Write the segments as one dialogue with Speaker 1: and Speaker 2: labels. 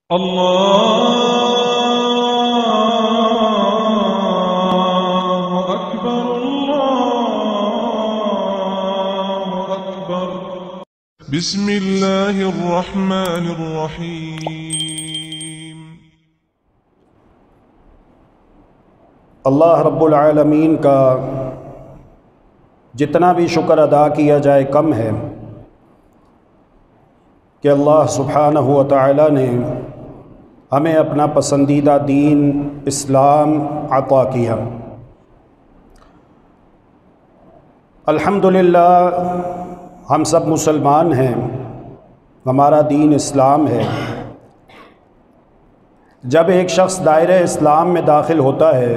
Speaker 1: الله أكبر الله أكبر. بسم الله الرحمن الرحيم.
Speaker 2: اللہ رب العالمین کا جتنا بھی شکر ادا کیا جائے کم ہے کہ اللہ سبحانہ و تعالی نے ہمیں اپنا پسندیدہ دین اسلام عطا کیا۔ الحمدللہ ہم سب مسلمان ہیں، ہمارا دین اسلام ہے۔ جب ایک شخص دائرہ اسلام میں داخل ہوتا ہے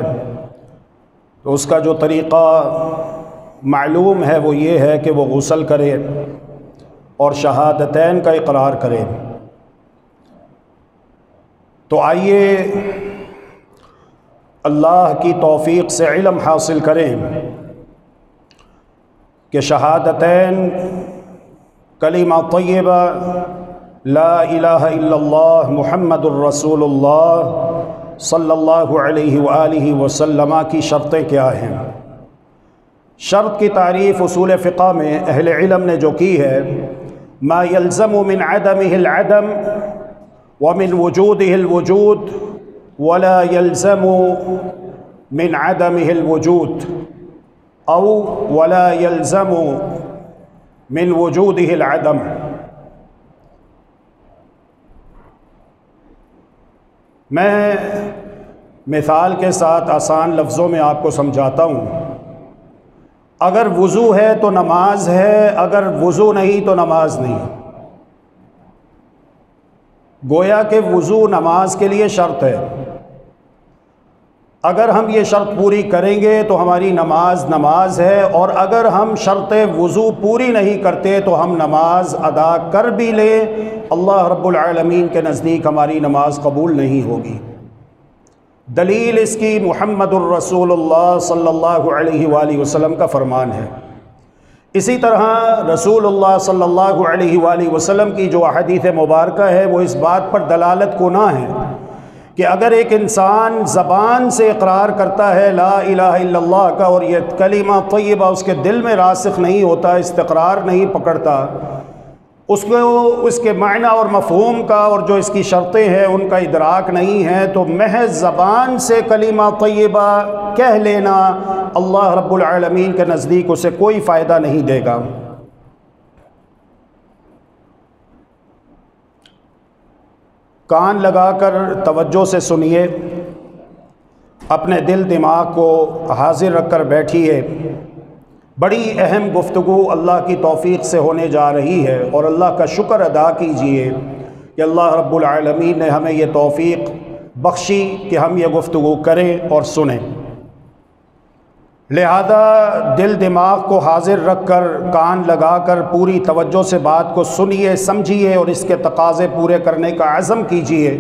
Speaker 2: تو اس کا جو طریقہ معلوم ہے وہ یہ ہے کہ وہ غسل کرے اور شہادتین کا اقرار کرے۔ تو آئیے اللہ کی توفیق سے علم حاصل کریں کہ شہادتین کلمہ طیبہ لا الہ الا اللہ محمد الرسول اللہ صلی اللہ علیہ وآلہ وسلم کی شرطیں کیا ہیں۔ شرط کی تعریف اصول فقہ میں اہل علم نے جو کی ہے، ما يلزم من عدمه العدم ومن وجوده الوجود ولا يلزم من عدمه الوجود او ولا يلزم من وجوده العدم۔ میں مثال کے ساتھ آسان لفظوں میں آپ کو سمجھاتا ہوں۔ اگر وضو ہے تو نماز ہے، اگر وضو نہیں تو نماز نہیں۔ گویا کہ وضو نماز کے لیے شرط ہے۔ اگر ہم یہ شرط پوری کریں گے تو ہماری نماز نماز ہے، اور اگر ہم شرط وضو پوری نہیں کرتے تو ہم نماز ادا کر بھی لیں، اللہ رب العالمین کے نزدیک ہماری نماز قبول نہیں ہوگی۔ دلیل اس کی محمد الرسول اللہ صلی اللہ علیہ وآلہ وسلم کا فرمان ہے۔ اسی طرح رسول اللہ صلی اللہ علیہ وآلہ وسلم کی جو احادیث مبارکہ ہے وہ اس بات پر دلالت کناں ہے کہ اگر ایک انسان زبان سے اقرار کرتا ہے لا الہ الا اللہ کا، اور یہ کلمہ طیبہ اس کے دل میں راسخ نہیں ہوتا، استقرار نہیں پکڑتا، اس کو اس کے معنی اور مفہوم کا اور جو اس کی شرطیں ہیں ان کا ادراک نہیں ہے، تو محض زبان سے کلمہ طیبہ کہہ لینا اللہ رب العالمین کے نزدیک اسے کوئی فائدہ نہیں دے گا۔ کان لگا کر توجہ سے سنیے، اپنے دل دماغ کو حاضر رکھ کر بیٹھیے۔ بڑی اہم گفتگو اللہ کی توفیق سے ہونے جا رہی ہے، اور اللہ کا شکر ادا کیجئے کہ اللہ رب العالمین نے ہمیں یہ توفیق بخشی کہ ہم یہ گفتگو کریں اور سنیں۔ لہذا دل دماغ کو حاضر رکھ کر کان لگا کر پوری توجہ سے بات کو سنیے، سمجھیے اور اس کے تقاضے پورے کرنے کا عزم کیجئے،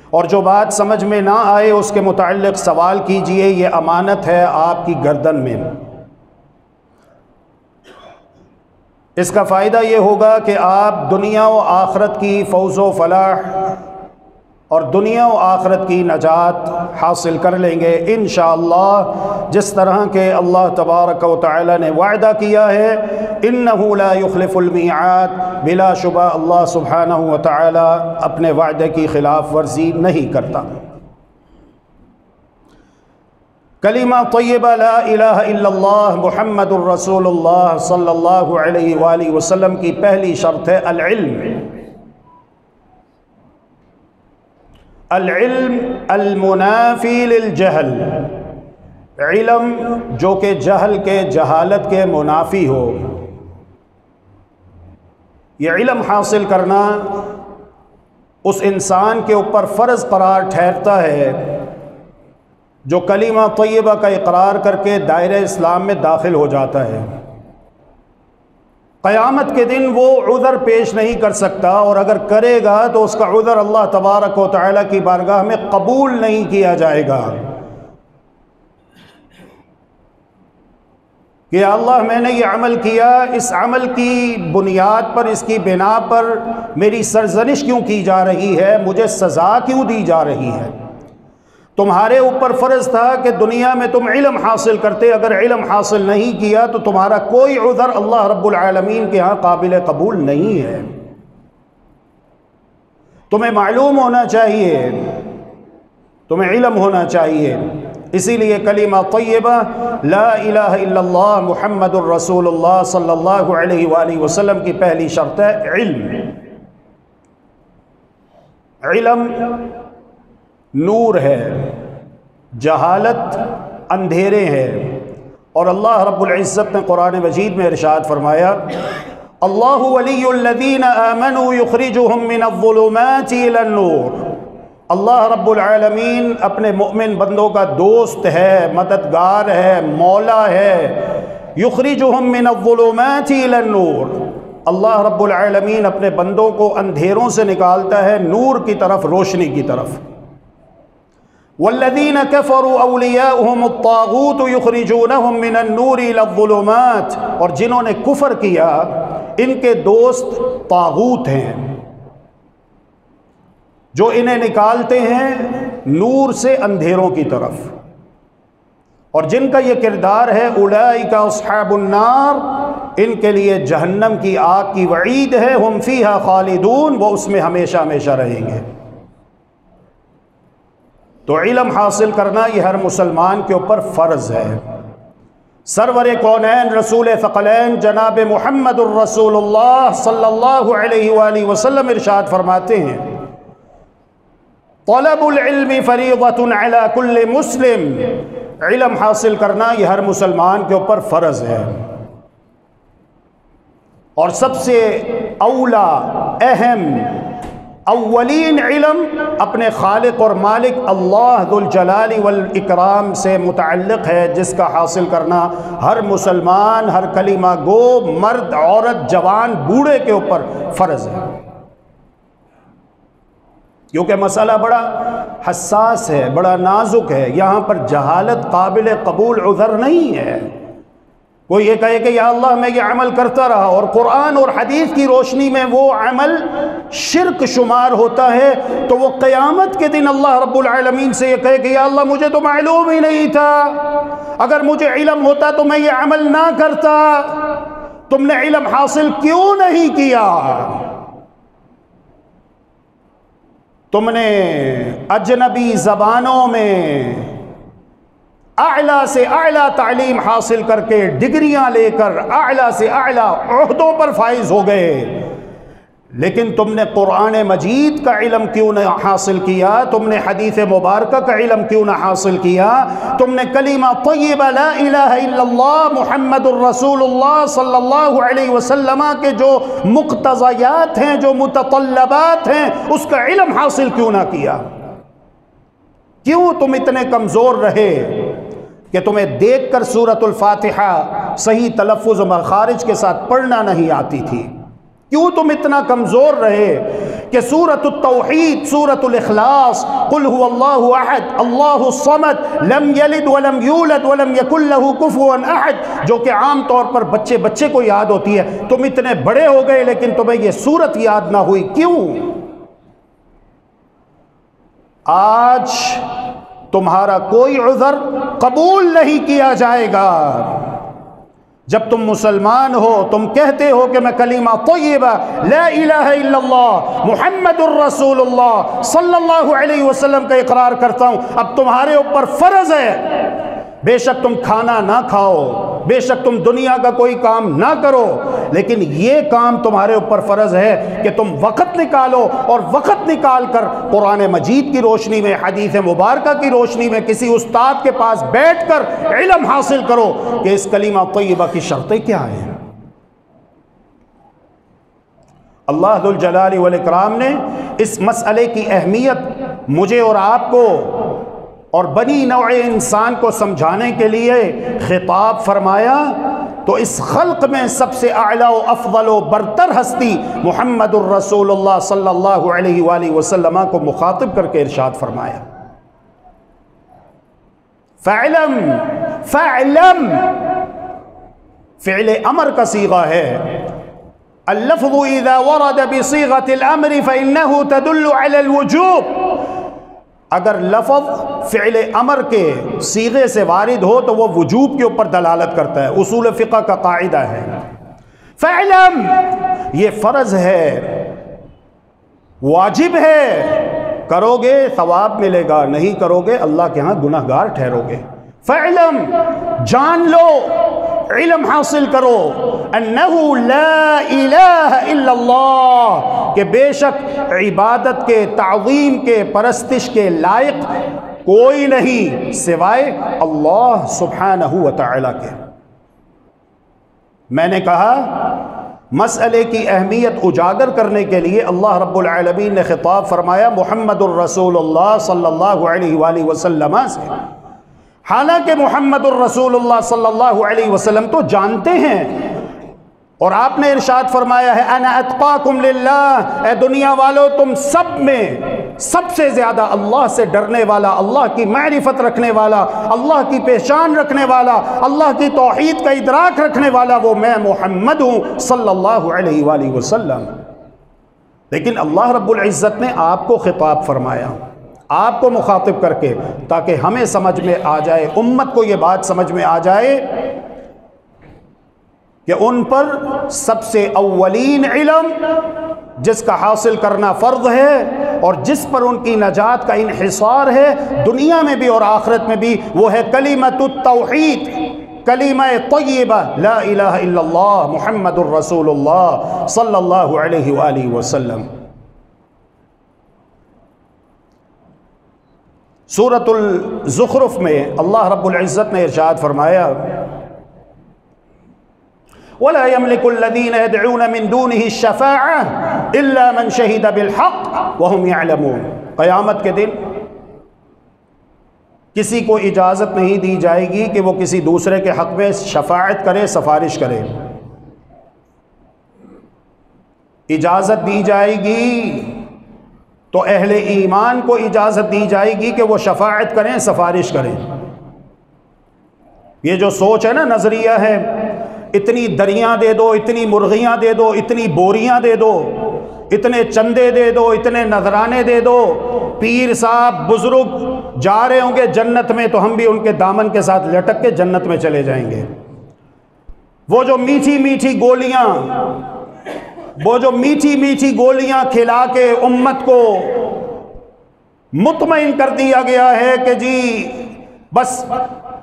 Speaker 2: اور جو بات سمجھ میں نہ آئے اس کے متعلق سوال کیجئے۔ یہ امانت ہے آپ کی گردن میں۔ اس کا فائدہ یہ ہوگا کہ آپ دنیا و آخرت کی فوز و فلاح اور دنیا و آخرت کی نجات حاصل کر لیں گے انشاءاللہ، جس طرح کہ اللہ تبارک و تعالی نے وعدہ کیا ہے، انہ لا یخلف المیعاد، بلا شبہ اللہ سبحانہ و تعالی اپنے وعدے کی خلاف ورزی نہیں کرتا۔ کلمہ طیبہ لا الہ الا اللہ محمد الرسول اللہ صلی اللہ علیہ وآلہ وسلم کی پہلی شرط ہے العلم۔ العلم المنافی للجہل، علم جو کہ جہل کے جہالت کے منافی ہو۔ یہ علم حاصل کرنا اس انسان کے اوپر فرض قرار ٹھہرتا ہے جو کلمہ طیبہ کا اقرار کر کے دائرہ اسلام میں داخل ہو جاتا ہے۔ قیامت کے دن وہ عذر پیش نہیں کر سکتا، اور اگر کرے گا تو اس کا عذر اللہ تبارک و تعالیٰ کی بارگاہ میں قبول نہیں کیا جائے گا، کہ اللہ میں نے یہ عمل کیا، اس عمل کی بنیاد پر، اس کی بنا پر میری سرزنش کیوں کی جا رہی ہے، مجھے سزا کیوں دی جا رہی ہے؟ تمہارے اوپر فرض تھا کہ دنیا میں تم علم حاصل کرتے، اگر علم حاصل نہیں کیا تو تمہارا کوئی عذر اللہ رب العالمین کے ہاں قابل قبول نہیں ہے۔ تمہیں معلوم ہونا چاہیے، تمہیں علم ہونا چاہیے، اسی لیے کلمہ طیبہ لا الہ الا اللہ محمد الرسول اللہ صلی اللہ علیہ وآلہ وسلم کی پہلی شرط ہے علم۔ علم نور ہے، جہالت اندھیرے ہے، اور اللہ رب العزت نے قرآن مجید میں ارشاد فرمایا اللہ ولی الذین آمنوا یخرجهم من الظلمات الی النور۔ اللہ رب العالمین اپنے مؤمن بندوں کا دوست ہے، مددگار ہے، مولا ہے۔ یخرجهم من الظلمات الی النور، اللہ رب العالمین اپنے بندوں کو اندھیروں سے نکالتا ہے نور کی طرف، روشنی کی طرف۔ والذین کفروا اولیاؤہم الطاغوت یخرجونہم من النور الی الظلمات، اور جنہوں نے کفر کیا ان کے دوست طاغوت ہیں جو انہیں نکالتے ہیں نور سے اندھیروں کی طرف، اور جن کا یہ کردار ہے اولئک اصحاب النار، ان کے لیے جہنم کی آگ کی وعید ہے، ہم فیہا خالدون، وہ اس میں ہمیشہ ہمیشہ رہیں گے۔ تو علم حاصل کرنا یہ ہر مسلمان کے اوپر فرض ہے۔ سرور کونین رسول ثقلین جناب محمد الرسول اللہ صلی اللہ علیہ وآلہ وسلم ارشاد فرماتے ہیں طلب العلم فریضۃ علی کل مسلم، علم حاصل کرنا یہ ہر مسلمان کے اوپر فرض ہے، اور سب سے اولا، اہم، اولین علم اپنے خالق اور مالک اللہ ذو الجلال والاکرام سے متعلق ہے، جس کا حاصل کرنا ہر مسلمان، ہر کلمہ گو، مرد، عورت، جوان، بوڑھے کے اوپر فرض ہے، کیونکہ مسئلہ بڑا حساس ہے، بڑا نازک ہے، یہاں پر جہالت قابل قبول عذر نہیں ہے۔ کوئی یہ کہے کہ یا اللہ میں یہ عمل کرتا رہا اور قرآن اور حدیث کی روشنی میں وہ عمل شرک شمار ہوتا ہے، تو وہ قیامت کے دن اللہ رب العالمین سے یہ کہے کہ یا اللہ مجھے تو معلوم ہی نہیں تھا، اگر مجھے علم ہوتا تو میں یہ عمل نہ کرتا، تم نے علم حاصل کیوں نہیں کیا؟ تم نے اجنبی زبانوں میں اعلیٰ سے اعلیٰ تعلیم حاصل کر کے، ڈگریاں لے کر اعلیٰ سے اعلیٰ عہدوں پر فائز ہو گئے، لیکن تم نے قرآن مجید کا علم کیوں نہ حاصل کیا؟ تم نے حدیث مبارکہ کا علم کیوں نہ حاصل کیا؟ تم نے کلمہ طیبہ لا الہ الا اللہ محمد الرسول اللہ صلی اللہ علیہ وسلم کے جو مقتضیات ہیں، جو متطلبات ہیں، اس کا علم حاصل کیوں نہ کیا؟ کیوں تم اتنے کمزور رہے کہ تمہیں دیکھ کر سورۃ الفاتحہ صحیح تلفظ و مخارج کے ساتھ پڑھنا نہیں آتی تھی؟ کیوں تم اتنا کمزور رہے کہ سورۃ التوحید، سورۃ الاخلاص، قل هو اللہ احد اللہ الصمد لم یلد ولم یولد ولم یکن لہ کفوا احد، جو کہ عام طور پر بچے کو یاد ہوتی ہے، تم اتنے بڑے ہو گئے لیکن تمہیں یہ سورت یاد نہ ہوئی؟ کیوں؟ آج تمہارا کوئی عذر قبول نہیں کیا جائے گا۔ جب تم مسلمان ہو، تم کہتے ہو کہ میں کلمہ طیبہ لا الہ الا اللہ محمد الرسول اللہ صلی اللہ علیہ وسلم کا اقرار کرتا ہوں، اب تمہارے اوپر فرض ہے، بے شک تم کھانا نہ کھاؤ، بے شک تم دنیا کا کوئی کام نہ کرو، لیکن یہ کام تمہارے اوپر فرض ہے کہ تم وقت نکالو، اور وقت نکال کر قرآن مجید کی روشنی میں، حدیث مبارکہ کی روشنی میں کسی استاد کے پاس بیٹھ کر علم حاصل کرو کہ اس کلمہ طیبہ کی شرطیں کیا ہیں۔ اللہ ذو الجلال والاکرام نے اس مسئلے کی اہمیت مجھے اور آپ کو اور بنی نوع انسان کو سمجھانے کے لیے خطاب فرمایا، تو اس خلق میں سب سے اعلیٰ و افضل و برتر ہستی محمد الرسول اللہ صلی اللہ علیہ وآلہ وسلم کو مخاطب کر کے ارشاد فرمایا، فَاعْلَمْ فعل امر کا صیغہ ہے. اللفظ اذا ورد بصيغة الامر فانه تدل على الوجوب. اگر لفظ فعل امر کے صیغے سے وارد ہو تو وہ وجوب کے اوپر دلالت کرتا ہے. اصول فقہ کا قاعدہ ہے. فعلم یہ فرض ہے، واجب ہے، کرو گے ثواب ملے گا، نہیں کرو گے اللہ کے ہاں گناہ گار ٹھہرو گے. فعلم جان لو، علم حاصل کرو، انہو لا الہ الا اللہ کہ بے شک عبادت کے، تعظیم کے، پرستش کے لائق کوئی نہیں سوائے اللہ سبحانہ و تعالی کے. میں نے کہا مسئلے کی اہمیت اجاگر کرنے کے لیے اللہ رب العالمین نے خطاب فرمایا محمد الرسول اللہ صلی اللہ علیہ وآلہ وسلم سے. حالانکہ محمد الرسول اللہ صلی اللہ علیہ وسلم تو جانتے ہیں، اور آپ نے ارشاد فرمایا ہے انا اتقاکم للہ، اے دنیا والو تم سب میں سب سے زیادہ اللہ سے ڈرنے والا، اللہ کی معرفت رکھنے والا، اللہ کی پہچان رکھنے والا، اللہ کی توحید کا ادراک رکھنے والا وہ میں محمد ہوں صلی اللہ علیہ وآلہ وسلم. لیکن اللہ رب العزت نے آپ کو خطاب فرمایا، آپ کو مخاطب کر کے، تاکہ ہمیں سمجھ میں آ جائے، امت کو یہ بات سمجھ میں آ جائے کہ ان پر سب سے اولین علم جس کا حاصل کرنا فرض ہے اور جس پر ان کی نجات کا انحصار ہے دنیا میں بھی اور آخرت میں بھی، وہ ہے کلمۃ التوحید، کلمہ طیبہ لا الہ الا اللہ محمد الرسول اللہ صلی اللہ علیہ وآلہ وسلم. سورۃ الزخرف میں اللہ رب العزت نے ارشاد فرمایا وَلَا يَمْلِكُ الَّذِينَ يَدْعُونَ مِن دُونِهِ الشَّفَاعَةَ إِلَّا مَنْ شَهِدَ بِالْحَقِّ وَهُمْ يَعْلَمُونَ. قیامت کے دن کسی کو اجازت نہیں دی جائے گی کہ وہ کسی دوسرے کے حق میں شفاعت کرے، سفارش کرے. اجازت دی جائے گی تو اہل ایمان کو اجازت دی جائے گی کہ وہ شفاعت کریں، سفارش کریں. یہ جو سوچ ہے نا، نظریہ ہے، اتنی دریاں دے دو، اتنی مرغیاں دے دو، اتنی بوریاں دے دو، اتنے چندے دے دو، اتنے نذرانے دے دو، پیر صاحب بزرگ جا رہے ہوں گے جنت میں تو ہم بھی ان کے دامن کے ساتھ لٹک کے جنت میں چلے جائیں گے. وہ جو میٹھی میٹھی گولیاں، وہ جو میٹھی میٹھی گولیاں کھلا کے امت کو مطمئن کر دیا گیا ہے کہ جی بس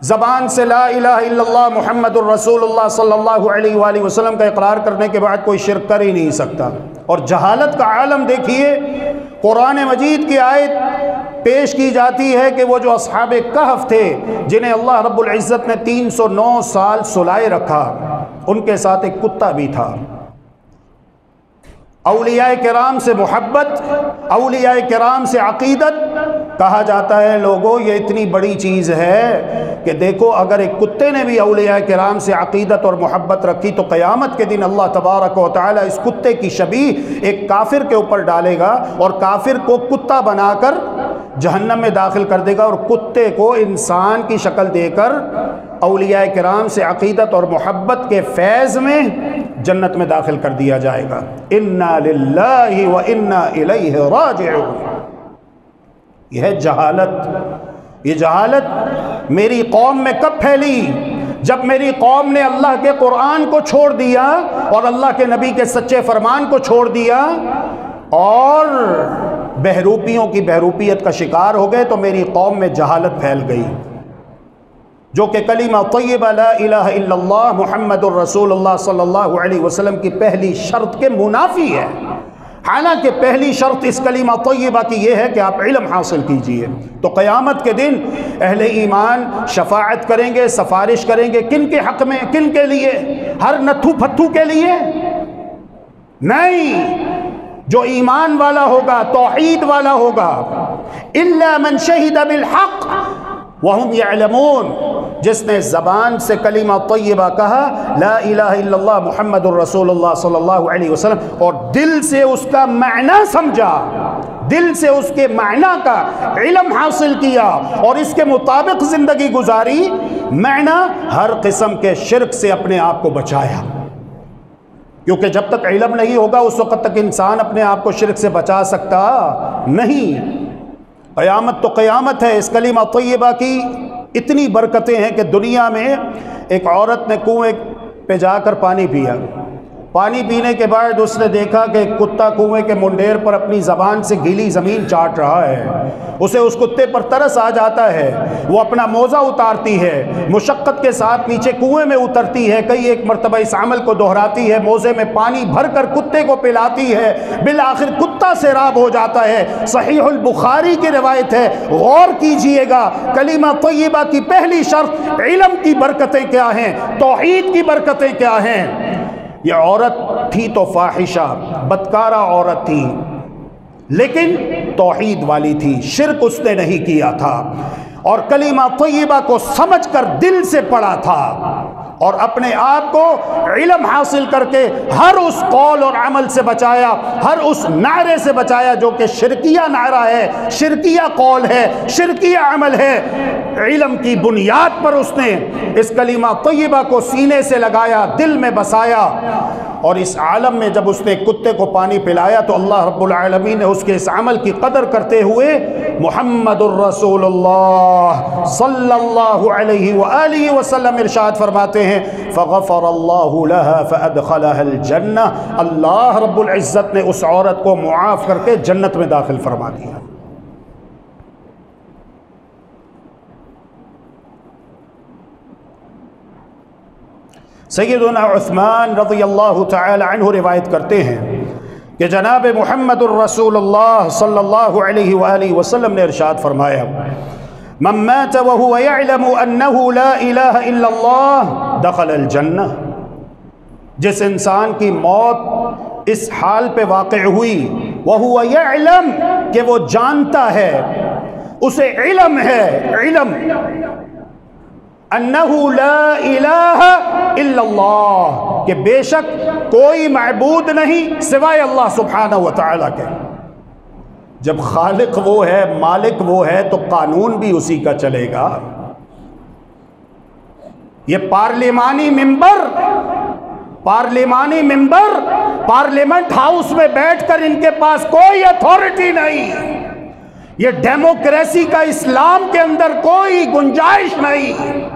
Speaker 2: زبان سے لا الہ الا اللہ محمد الرسول اللہ صلی اللہ علیہ وآلہ وسلم کا اقرار کرنے کے بعد کوئی شرک کر ہی نہیں سکتا. اور جہالت کا عالم دیکھیے، قرآن مجید کی آیت پیش کی جاتی ہے کہ وہ جو اصحاب کہف تھے جنہیں اللہ رب العزت نے 309 سال سلائے رکھا، ان کے ساتھ ایک کتا بھی تھا. اولیاء کرام سے محبت، اولیاء کرام سے عقیدت. کہا جاتا ہے لوگوں یہ اتنی بڑی چیز ہے کہ دیکھو اگر ایک کتے نے بھی اولیاء کرام سے عقیدت اور محبت رکھی تو قیامت کے دن اللہ تبارک و تعالی اس کتے کی شبیہ ایک کافر کے اوپر ڈالے گا اور کافر کو کتا بنا کر جہنم میں داخل کر دے گا، اور کتے کو انسان کی شکل دے کر اولیاء کرام سے عقیدت اور محبت کے فیض میں جنت میں داخل کر دیا جائے گا. انا للہ و انا الیہ راجعون. یہ ہے جہالت. یہ جہالت میری قوم میں کب پھیلی؟ جب میری قوم نے اللہ کے قرآن کو چھوڑ دیا اور اللہ کے نبی کے سچے فرمان کو چھوڑ دیا اور بہروپیوں کی بہروپیت کا شکار ہو گئے تو میری قوم میں جہالت پھیل گئی، جو کہ کلمہ طیبہ لا الہ الا اللہ محمد الرسول اللہ صلی اللہ علیہ وسلم کی پہلی شرط کے منافی ہے. حالانکہ پہلی شرط اس کلمہ طیبہ کی یہ ہے کہ آپ علم حاصل کیجئے. تو قیامت کے دن اہل ایمان شفاعت کریں گے، سفارش کریں گے. کن کے حق میں؟ کن کے لیے؟ ہر نتھو پھتھو کے لیے نہیں. جو ایمان والا ہوگا، توحید والا ہوگا. الا من شہد بالحق وہم یعلمون. جس نے زبان سے کلمہ طیبہ کہا لا الہ الا اللہ محمد الرسول اللہ صلی اللہ علیہ وسلم اور دل سے اس کا معنی سمجھا، دل سے اس کے معنی کا علم حاصل کیا اور اس کے مطابق زندگی گزاری، معنی ہر قسم کے شرک سے اپنے آپ کو بچایا، کیونکہ جب تک علم نہیں ہوگا اس وقت تک انسان اپنے آپ کو شرک سے بچا سکتا نہیں۔ قیامت تو قیامت ہے۔ اس کلمہ طیبہ کی اتنی برکتیں ہیں کہ دنیا میں ایک عورت نے کنویں پہ جا کر پانی پیا، پانی پینے کے بعد اس نے دیکھا کہ ایک کتا کنویں کے منڈیر پر اپنی زبان سے گیلی زمین چاٹ رہا ہے۔ اسے اس کتے پر ترس آ جاتا ہے، وہ اپنا موزہ اتارتی ہے، مشقت کے ساتھ نیچے کنویں میں اترتی ہے، کئی ایک مرتبہ اس عمل کو دہراتی ہے، موزے میں پانی بھر کر کتے کو پلاتی ہے، بالآخر کتا سیراب ہو جاتا ہے۔ صحیح البخاری کی روایت ہے، غور کیجئے گا، کلمہ طیبہ کی پہلی شرط علم کی برکتیں کیا ہیں، توحید کی برکتیں کیا ہیں۔ یہ عورت تھی تو فاحشہ، بدکارہ عورت تھی، لیکن توحید والی تھی، شرک اس نے نہیں کیا تھا، اور کلمہ طیبہ کو سمجھ کر دل سے پڑھا تھا، اور اپنے آپ کو علم حاصل کر کے ہر اس قول اور عمل سے بچایا، ہر اس نعرے سے بچایا جو کہ شرکیہ نعرہ ہے، شرکیہ قول ہے، شرکیہ عمل ہے۔ علم کی بنیاد پر اس نے اس کلمہ طیبہ کو سینے سے لگایا، دل میں بسایا، اور اس عالم میں جب اس نے کتے کو پانی پلایا تو اللہ رب العالمین نے اس کے اس عمل کی قدر کرتے ہوئے محمد الرسول اللہ صلی اللہ علیہ وآلہ وسلم ارشاد فرماتے ہیں فغفر اللہ لها فادخلها الجنہ، اللہ رب العزت نے اس عورت کو معاف کر کے جنت میں داخل فرما دیا۔ سیدنا عثمان رضی اللہ تعالی عنہ روایت کرتے ہیں کہ جناب محمد الرسول اللہ صلی اللہ علیہ وآلہ وسلم نے ارشاد فرمایا من مات وهو يعلم انه لا الہ الا اللہ دخل الجنہ، جس انسان کی موت اس حال پہ واقع ہوئی وهو يعلم کہ وہ جانتا ہے، اسے علم ہے، علم انہ لا الہ الا اللہ کہ بے شک کوئی معبود نہیں سوائے اللہ سبحانہ وتعالی کے۔ جب خالق وہ ہے، مالک وہ ہے، تو قانون بھی اسی کا چلے گا۔ یہ پارلیمانی ممبر پارلیمنٹ ہاؤس میں بیٹھ کر ان کے پاس کوئی اتھارٹی نہیں، یہ ڈیموکریسی کا اسلام کے اندر کوئی گنجائش نہیں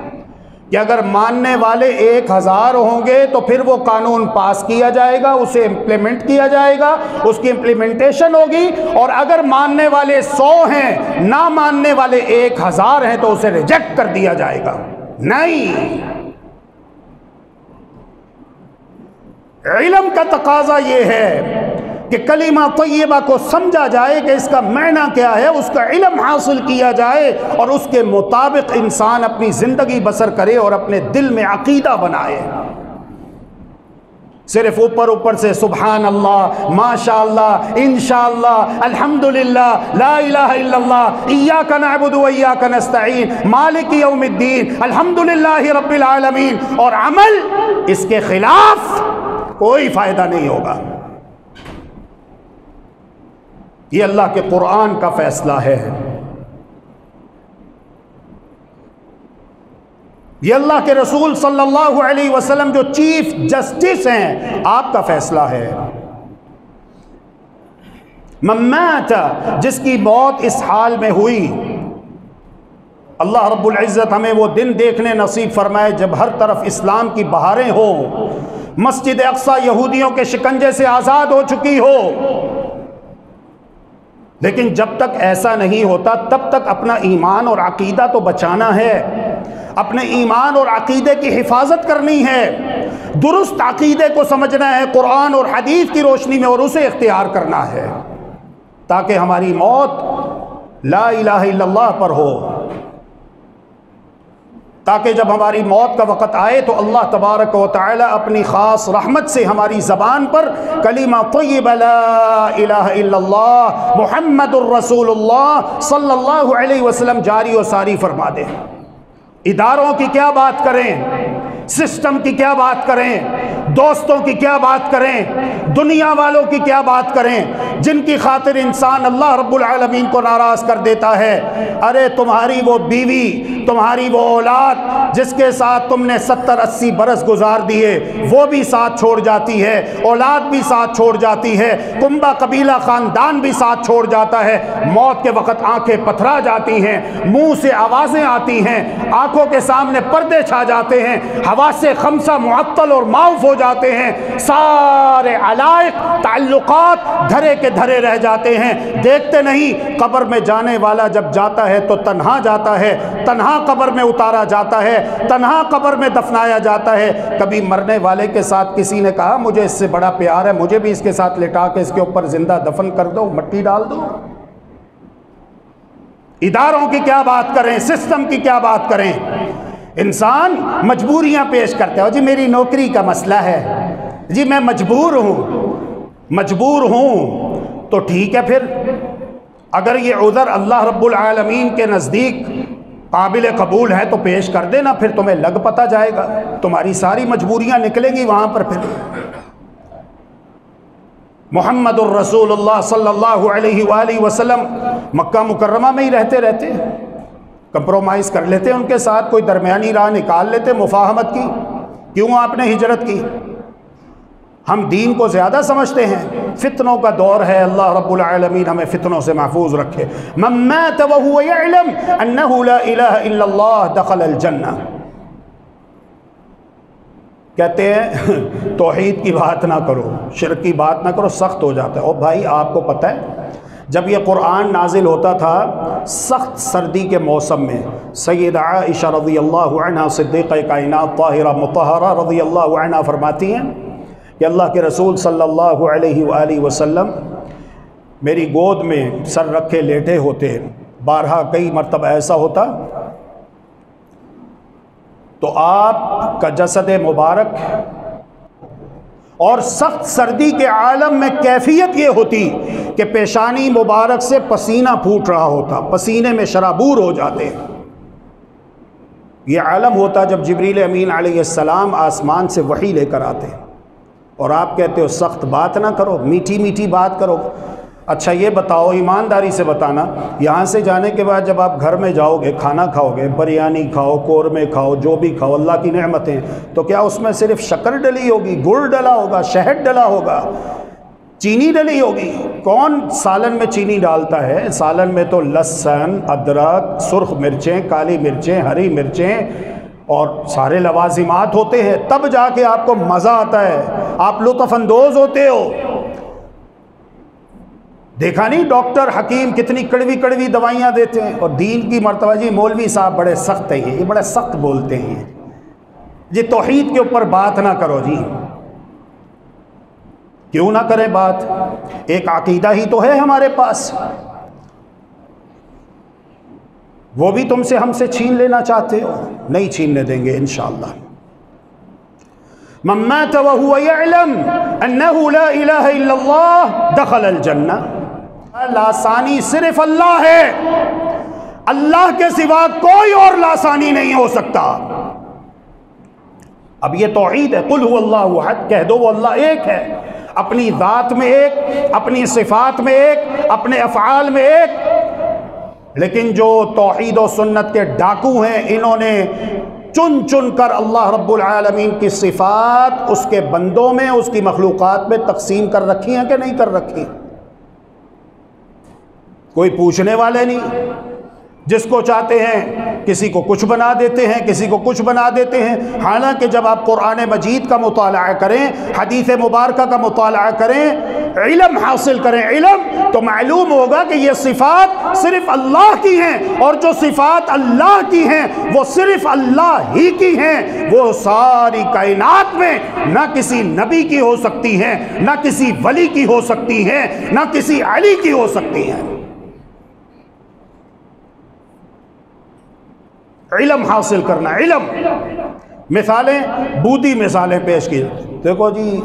Speaker 2: کہ اگر ماننے والے 1000 ہوں گے تو پھر وہ قانون پاس کیا جائے گا، اسے امپلیمنٹ کیا جائے گا، اس کی امپلیمنٹیشن ہوگی، اور اگر ماننے والے 100 ہیں، نہ ماننے والے 1000 ہیں تو اسے ریجیکٹ کر دیا جائے گا۔ نہیں، علم کا تقاضا یہ ہے کہ کلمہ طیبہ کو سمجھا جائے کہ اس کا معنی کیا ہے، اس کا علم حاصل کیا جائے، اور اس کے مطابق انسان اپنی زندگی بسر کرے اور اپنے دل میں عقیدہ بنائے۔ صرف اوپر سے سبحان اللہ، ماشاءاللہ، انشاءاللہ، الحمدللہ، لا الہ الا اللہ، ایاک نعبد و ایاک نستعین، مالک یوم الدین، الحمدللہ رب العالمین، اور عمل اس کے خلاف کوئی فائدہ نہیں ہوگا۔ یہ اللہ کے قرآن کا فیصلہ ہے، یہ اللہ کے رسول صلی اللہ علیہ وسلم جو چیف جسٹس ہیں، آپ کا فیصلہ ہے۔ من مات، جس کی موت اس حال میں ہوئی، اللہ رب العزت ہمیں وہ دن دیکھنے نصیب فرمائے جب ہر طرف اسلام کی بہاریں ہوں، مسجد اقصی یہودیوں کے شکنجے سے آزاد ہو چکی ہو، لیکن جب تک ایسا نہیں ہوتا تب تک اپنا ایمان اور عقیدہ تو بچانا ہے، اپنے ایمان اور عقیدے کی حفاظت کرنی ہے، درست عقیدے کو سمجھنا ہے قرآن اور حدیث کی روشنی میں، اور اسے اختیار کرنا ہے تاکہ ہماری موت لا الہ الا اللہ پر ہو، تاکہ جب ہماری موت کا وقت آئے تو اللہ تبارک و تعالی اپنی خاص رحمت سے ہماری زبان پر کلمہ طیبہ لا الہ الا اللہ محمد الرسول اللہ صلی اللہ علیہ وسلم جاری و ساری فرما دے۔ اداروں کی کیا بات کریں، سسٹم کی کیا بات کریں، دوستوں کی کیا بات کریں، دنیا والوں کی کیا بات کریں، جن کی خاطر انسان اللہ رب العالمین کو ناراض کر دیتا ہے۔ ارے تمہاری وہ بیوی، تمہاری وہ اولاد جس کے ساتھ تم نے 70-80 برس گزار دیے، وہ بھی ساتھ چھوڑ جاتی ہے، اولاد بھی ساتھ چھوڑ جاتی ہے، کنبہ قبیلہ خاندان بھی ساتھ چھوڑ جاتا ہے۔ موت کے وقت آنکھیں پتھرا جاتی ہیں، منہ سے آوازیں آتی ہیں، آنکھوں کے سامنے پردے چھا جاتے ہیں، حواس خمسہ معطل اور معاف ہو جاتے ہیں، سارے علائق تعلقات دھرے کے دھرے رہ جاتے ہیں۔ دیکھتے نہیں قبر میں جانے والا جب جاتا ہے تو تنہا جاتا ہے، تنہا قبر میں اتارا جاتا ہے، تنہا قبر میں دفنایا جاتا ہے۔ کبھی مرنے والے کے ساتھ کسی نے کہا مجھے اس سے بڑا پیار ہے، مجھے بھی اس کے ساتھ لٹا کے اس کے اوپر زندہ دفن کر دو، مٹی ڈال دو؟ اداروں کی کیا بات کریں، سسٹم کی کیا بات کریں؟ انسان مجبوریاں پیش کرتے ہو، جی میری نوکری کا مسئلہ ہے، جی میں مجبور ہوں تو ٹھیک ہے، پھر اگر یہ عذر اللہ رب العالمین کے نزدیک قابل قبول ہے تو پیش کر دینا، پھر تمہیں لگ پتہ جائے گا، تمہاری ساری مجبوریاں نکلیں گی وہاں پر۔ پھر محمد الرسول اللہ صلی اللہ علیہ وآلہ وسلم مکہ مکرمہ میں ہی رہتے کمپرومائز کر لیتے ان کے ساتھ، کوئی درمیانی راہ نکال لیتے مفاہمت کی۔ کیوں آپ نے ہجرت کی؟ ہم دین کو زیادہ سمجھتے ہیں، فتنوں کا دور ہے، اللہ رب العالمین ہمیں فتنوں سے محفوظ رکھے۔ من مات وهو يعلم انه لا الہ الا اللہ دخل الجنہ۔ کہتے ہیں توحید کی بات نہ کرو، شرک کی بات نہ کرو، سخت ہو جاتا ہے۔ اور بھائی آپ کو پتہ ہے جب یہ قرآن نازل ہوتا تھا سخت سردی کے موسم میں، سیدہ عائشہ رضی اللہ عنہ صدیقہ کائنات طاہرہ مطہرہ رضی اللہ عنہ فرماتی ہیں کہ اللہ کے رسول صلی اللہ علیہ وآلہ وسلم میری گود میں سر رکھے لیٹے ہوتے، بارہا کئی مرتبہ ایسا ہوتا تو آپ کا جسد مبارک اور سخت سردی کے عالم میں کیفیت یہ ہوتی کہ پیشانی مبارک سے پسینہ پھوٹ رہا ہوتا، پسینے میں شرابور ہو جاتے۔ یہ عالم ہوتا جب جبریل امین علیہ السلام آسمان سے وحی لے کر آتے، اور آپ کہتے ہو سخت بات نہ کرو، میٹھی میٹھی بات کرو۔ اچھا یہ بتاؤ، ایمانداری سے بتانا، یہاں سے جانے کے بعد جب آپ گھر میں جاؤ گے، کھانا کھاؤ گے، بریانی کھاؤ، قورمے کھاؤ، جو بھی کھاؤ، اللہ کی نعمتیں، تو کیا اس میں صرف شکر ڈلی ہوگی، گڑ ڈلا ہوگا، شہد ڈلا ہوگا، چینی ڈلی ہوگی؟ کون سالن میں چینی ڈالتا ہے؟ سالن میں تو لہسن، ادرک، سرخ مرچیں، کالی مرچیں، ہری مرچیں اور سارے لوازمات ہوتے ہیں، تب جا کے آپ کو مزہ آتا ہے، آپ لطف اندوز ہوتے ہو۔ دیکھا نہیں ڈاکٹر حکیم کتنی کڑوی کڑوی دوائیاں دیتے ہیں، اور دین کی مرتبہ جی مولوی صاحب بڑے سخت ہیں، یہ بڑے سخت بولتے ہیں، جی توحید کے اوپر بات نہ کرو۔ جی کیوں نہ کریں بات؟ ایک عقیدہ ہی تو ہے ہمارے پاس، وہ بھی تم سے ہم سے چھین لینا چاہتے ہو، نہیں چھیننے دیں گے انشاءاللہ۔ من مات وهو يعلم انه لا الہ الا اللہ دخل الجنہ۔ لاسانی صرف اللہ ہے، اللہ کے سوا کوئی اور لاسانی نہیں ہو سکتا۔ اب یہ توحید ہے، قل هو اللہ احد، کہہ دو وہ اللہ ایک ہے، اپنی ذات میں ایک، اپنی صفات میں ایک، اپنے افعال میں ایک۔ لیکن جو توحید و سنت کے ڈاکو ہیں، انہوں نے چن چن کر اللہ رب العالمین کی صفات اس کے بندوں میں، اس کی مخلوقات میں تقسیم کر رکھی ہیں کہ نہیں کر رکھی؟ کوئی پوچھنے والے نہیں، جس کو چاہتے ہیں کسی کو کچھ بنا دیتے ہیں، کسی کو کچھ بنا دیتے ہیں۔ حالانکہ جب آپ قرآن مجید کا مطالعہ کریں، حدیث مبارکہ کا مطالعہ کریں، علم حاصل کریں، علم، تو معلوم ہوگا کہ یہ صفات صرف اللہ کی ہیں، اور جو صفات اللہ کی ہیں وہ صرف اللہ ہی کی ہیں، وہ ساری کائنات میں نہ کسی نبی کی ہو سکتی ہیں، نہ کسی ولی کی ہو سکتی ہیں، نہ کسی علی کی ہو سکتی ہیں۔ علم حاصل کرنا، علم۔ مثالیں، بودی مثالیں پیش کی۔ دیکھو جی،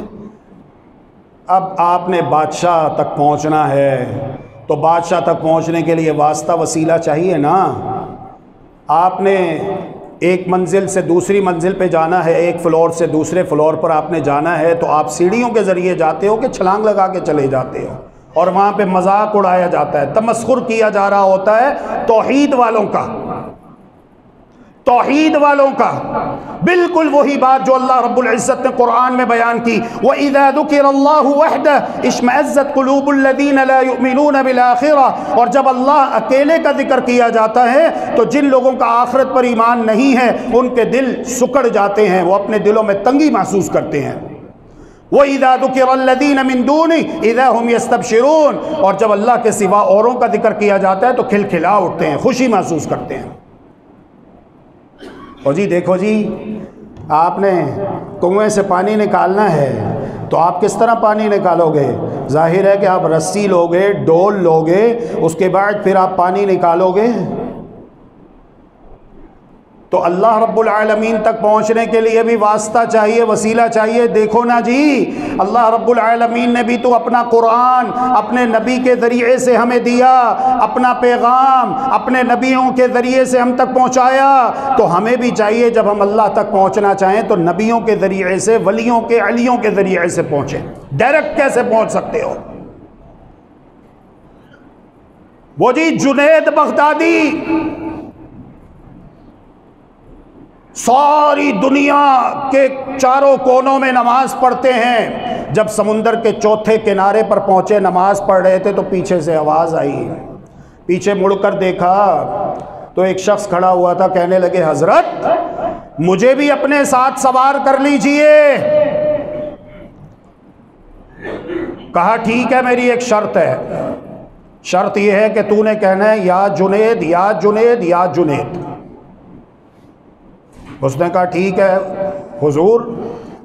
Speaker 2: اب آپ نے بادشاہ تک پہنچنا ہے تو بادشاہ تک پہنچنے کے لیے واسطہ وسیلہ چاہیے نا۔ آپ نے ایک منزل سے دوسری منزل پہ جانا ہے، ایک فلور سے دوسرے فلور پر آپ نے جانا ہے تو آپ سیڑھیوں کے ذریعے جاتے ہو کہ چھلانگ لگا کے چلے جاتے ہو؟ اور وہاں پہ مذاق اڑایا جاتا ہے، تمسخر کیا جا رہا ہوتا ہے توحید والوں کا، توحید والوں کا۔ بالکل وہی بات جو اللہ رب العزت نے قرآن میں بیان کی، وَإِذَا ذُكِرَ اللَّهُ وَحْدَهُ اشْمَأَزَّتْ قُلُوبُ الَّذِينَ لَا يُؤْمِنُونَ بِالْآخِرَةِ، اور جب اللہ اکیلے کا ذکر کیا جاتا ہے تو جن لوگوں کا آخرت پر ایمان نہیں ہے ان کے دل سکڑ جاتے ہیں، وہ اپنے دلوں میں تنگی محسوس کرتے ہیں۔ وَإِذَا ذُكِرَ الَّذِينَ مِن دُونِهِ إِذَا هُمْ يَسْتَبْشِرُونَ، اور جب اللہ کے سوا اوروں کا ذکر کیا جاتا ہے تو کھلکھلا اٹھتے ہیں، خوشی محسوس کرتے ہیں۔ اور جی دیکھو جی، آپ نے کنویں سے پانی نکالنا ہے تو آپ کس طرح پانی نکالو گے؟ ظاہر ہے کہ آپ رسی لوگے، ڈول لوگے، اس کے بعد پھر آپ پانی نکالو گے۔ تو اللہ رب العالمین تک پہنچنے کے لیے بھی واسطہ چاہیے، وسیلہ چاہیے۔ دیکھو نا جی، اللہ رب العالمین نے بھی تو اپنا قرآن اپنے نبی کے ذریعے سے ہمیں دیا، اپنا پیغام اپنے نبیوں کے ذریعے سے ہم تک پہنچایا، تو ہمیں بھی چاہیے جب ہم اللہ تک پہنچنا چاہیں تو نبیوں کے ذریعے سے، ولیوں کے، علیوں کے ذریعے سے پہنچیں۔ ڈائریکٹ کیسے پہنچ سکتے ہو؟ وہ جی جنید بغدادی ساری دنیا کے چاروں کونوں میں نماز پڑھتے ہیں، جب سمندر کے چوتھے کنارے پر پہنچے، نماز پڑھ رہے تھے تو پیچھے سے آواز آئی، پیچھے مڑ کر دیکھا تو ایک شخص کھڑا ہوا تھا، کہنے لگے حضرت مجھے بھی اپنے ساتھ سوار کر لیجئے۔ کہا ٹھیک ہے، میری ایک شرط ہے، شرط یہ ہے کہ تو نے کہنا ہے یا جنید یا جنید یا جنید۔ اس نے کہا ٹھیک ہے حضور،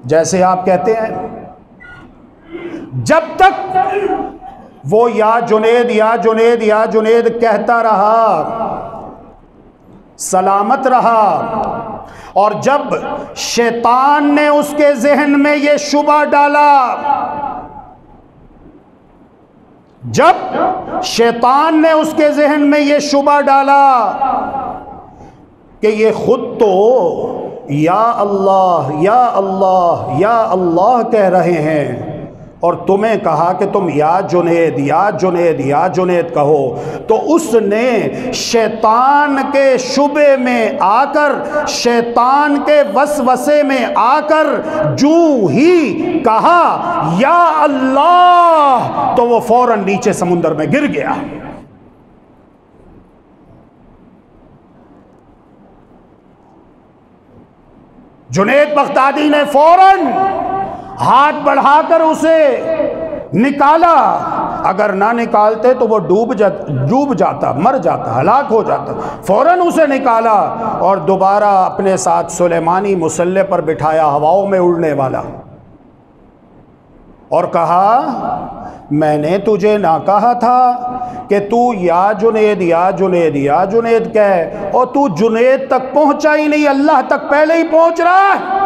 Speaker 2: جیسے آپ کہتے ہیں۔ جب تک وہ یا جنید یا جنید یا جنید کہتا رہا، سلامت رہا، اور جب شیطان نے اس کے ذہن میں یہ شبہ ڈالا، جب شیطان نے اس کے ذہن میں یہ شبہ ڈالا کہ یہ خود تو یا اللہ یا اللہ یا اللہ کہہ رہے ہیں اور تمہیں کہا کہ تم یا جنید یا جنید یا جنید کہو، تو اس نے شیطان کے شبے میں آ کر، شیطان کے وسوسے میں آ کر جو ہی کہا یا اللہ تو وہ فوراً نیچے سمندر میں گر گیا۔ جنید بغدادی نے فوراً ہاتھ بڑھا کر اسے نکالا، اگر نہ نکالتے تو وہ ڈوب جاتا، مر جاتا، ہلاک ہو جاتا۔ فوراً اسے نکالا اور دوبارہ اپنے ساتھ سلیمانی مسلح پر بٹھایا، ہواؤں میں اڑنے والا، اور کہا میں نے تجھے نہ کہا تھا کہ تو یا جنید یا جنید یا جنید کہے، اور تو جنید تک پہنچا ہی نہیں، اللہ تک پہلے ہی پہنچ رہا ہے۔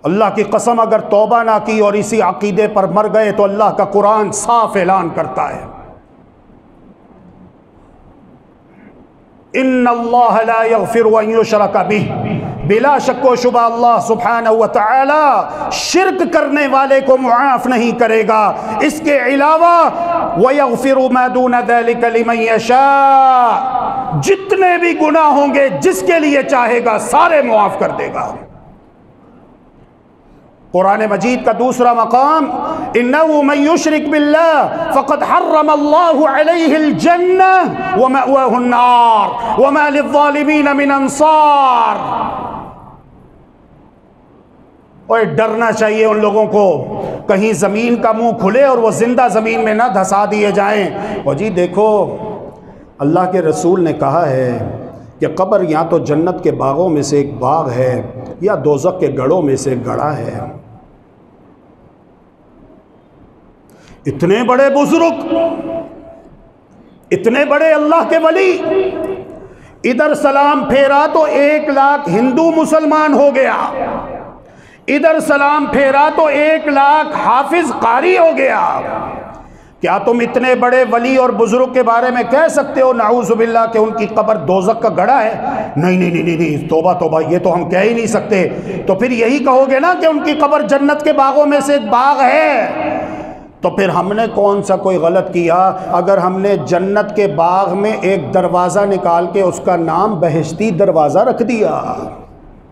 Speaker 2: اللہ کی قسم اگر توبہ نہ کی اور اسی عقیدے پر مر گئے تو اللہ کا قرآن صاف اعلان کرتا ہے، ان اللہ لا یغفر ان یشرک بہ، بلا شک و شبہ اللہ سبحانہ وتعالی شرک کرنے والے کو معاف نہیں کرے گا، اس کے علاوہ وَيَغْفِرُ مَا دُونَ ذَلِكَ لِمَنْ يَشَاءُ، جتنے بھی گناہ ہوں گے جس کے لیے چاہے گا سارے معاف کر دے گا۔ قرآن مجید کا دوسرا مقام، إِنَّهُ مَن يُشْرِكْ بِاللَّهِ فَقَدْ حَرَّمَ اللَّهُ عَلَيْهِ الْجَنَّةَ وَمَأْوَاهُ النَّارُ وَمَا لِلظَّالِمِينَ مِنْ أَنصَارٍ۔ اور ڈرنا چاہیے ان لوگوں کو، کہیں زمین کا منہ کھلے اور وہ زندہ زمین میں نہ دھسا دیے جائیں۔ اور جی دیکھو، اللہ کے رسول نے کہا ہے کہ قبر یا تو جنت کے باغوں میں سے ایک باغ ہے یا دوزخ کے گڑھوں میں سے ایک گڑھا ہے۔ اتنے بڑے بزرگ، اتنے بڑے اللہ کے ولی، ادھر سلام پھیرا تو 1 لاکھ ہندو مسلمان ہو گیا، ادھر سلام پھیرا تو 1,00,000 حافظ قاری ہو گیا۔ کیا تم اتنے بڑے ولی اور بزرگ کے بارے میں کہہ سکتے ہو نعوذ باللہ کہ ان کی قبر دوزخ کا گڑھا ہے؟ نہیں نہیں نہیں نہیں، توبہ توبہ، یہ تو ہم کہہ ہی نہیں سکتے۔ تو پھر یہی کہو گے نا کہ ان کی قبر جنت کے باغوں میں سے ایک باغ ہے۔ تو پھر ہم نے کون سا کوئی غلط کیا اگر ہم نے جنت کے باغ میں ایک دروازہ نکال کے اس کا نام بہشتی دروازہ رکھ دیا؟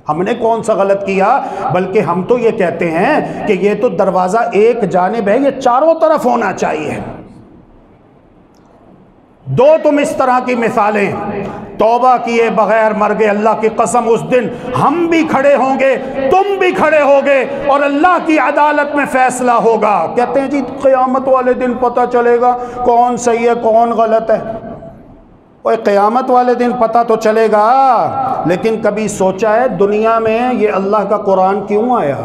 Speaker 2: ہم نے کون سا غلط کیا؟ بلکہ ہم تو یہ کہتے ہیں کہ یہ تو دروازہ ایک جانب ہے، یہ چاروں طرف ہونا چاہیے۔ دو تم اس طرح کی مثالیں، توبہ کیے بغیر مر گئے، اللہ کی قسم اس دن ہم بھی کھڑے ہوں گے، تم بھی کھڑے ہوگے اور اللہ کی عدالت میں فیصلہ ہوگا۔ کہتے ہیں جی قیامت والے دن پتہ چلے گا کون صحیح ہے کون غلط ہے۔ اوہ قیامت والے دن پتہ تو چلے گا، لیکن کبھی سوچا ہے دنیا میں یہ اللہ کا قرآن کیوں آیا؟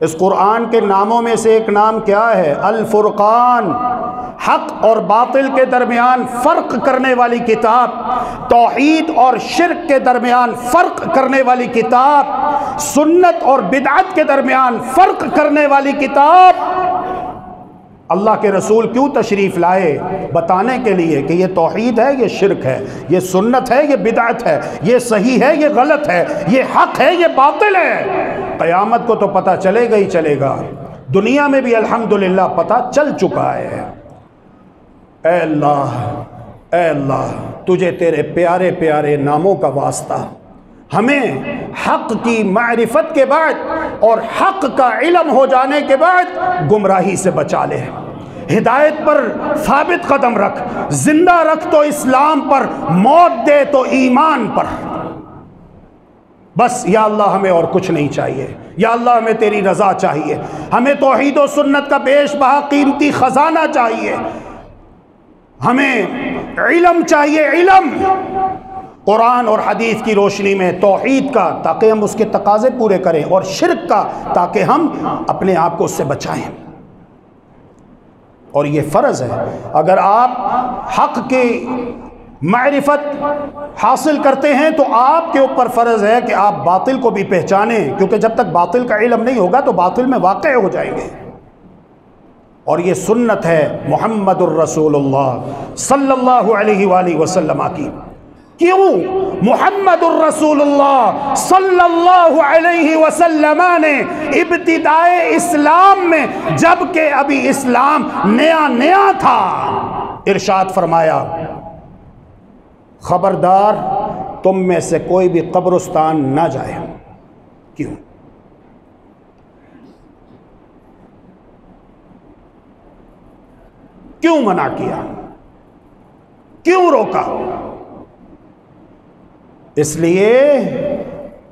Speaker 2: اس قرآن کے ناموں میں سے ایک نام کیا ہے؟ الفرقان، حق اور باطل کے درمیان فرق کرنے والی کتاب، توحید اور شرک کے درمیان فرق کرنے والی کتاب، سنت اور بدعت کے درمیان فرق کرنے والی کتاب۔ اللہ کے رسول کیوں تشریف لائے؟ بتانے کے لیے کہ یہ توحید ہے، یہ شرک ہے، یہ سنت ہے، یہ بدعت ہے، یہ صحیح ہے، یہ غلط ہے، یہ حق ہے، یہ باطل ہے۔ قیامت کو تو پتہ چلے گا ہی چلے گا، دنیا میں بھی الحمدللہ پتہ چل چکا ہے۔ اے اللہ تجھے تیرے پیارے پیارے ناموں کا واسطہ ہمیں حق کی معرفت کے بعد اور حق کا علم ہو جانے کے بعد گمراہی سے بچا لے، ہدایت پر ثابت قدم رکھ، زندہ رکھ تو اسلام پر، موت دے تو ایمان پر۔ بس یا اللہ ہمیں اور کچھ نہیں چاہیے، یا اللہ ہمیں تیری رضا چاہیے، ہمیں توحید و سنت کا بیش بہا قیمتی خزانہ چاہیے، ہمیں علم چاہیے، علم قرآن اور حدیث کی روشنی میں توحید کا تاکہ ہم اس کے تقاضے پورے کریں، اور شرک کا تاکہ ہم اپنے آپ کو اس سے بچائیں۔ اور یہ فرض ہے، اگر آپ حق کی معرفت حاصل کرتے ہیں تو آپ کے اوپر فرض ہے کہ آپ باطل کو بھی پہچانیں، کیونکہ جب تک باطل کا علم نہیں ہوگا تو باطل میں واقع ہو جائیں گے۔ اور یہ سنت ہے محمد الرسول اللہ صلی اللہ علیہ وآلہ وسلم کی۔ کیوں محمد الرسول اللہ صلی اللہ علیہ وسلم نے ابتدائے اسلام میں، جبکہ ابھی اسلام نیا نیا تھا، ارشاد فرمایا خبردار تم میں سے کوئی بھی قبرستان نہ جائے۔ کیوں؟ کیوں منع کیا؟ کیوں روکا؟ اس لیے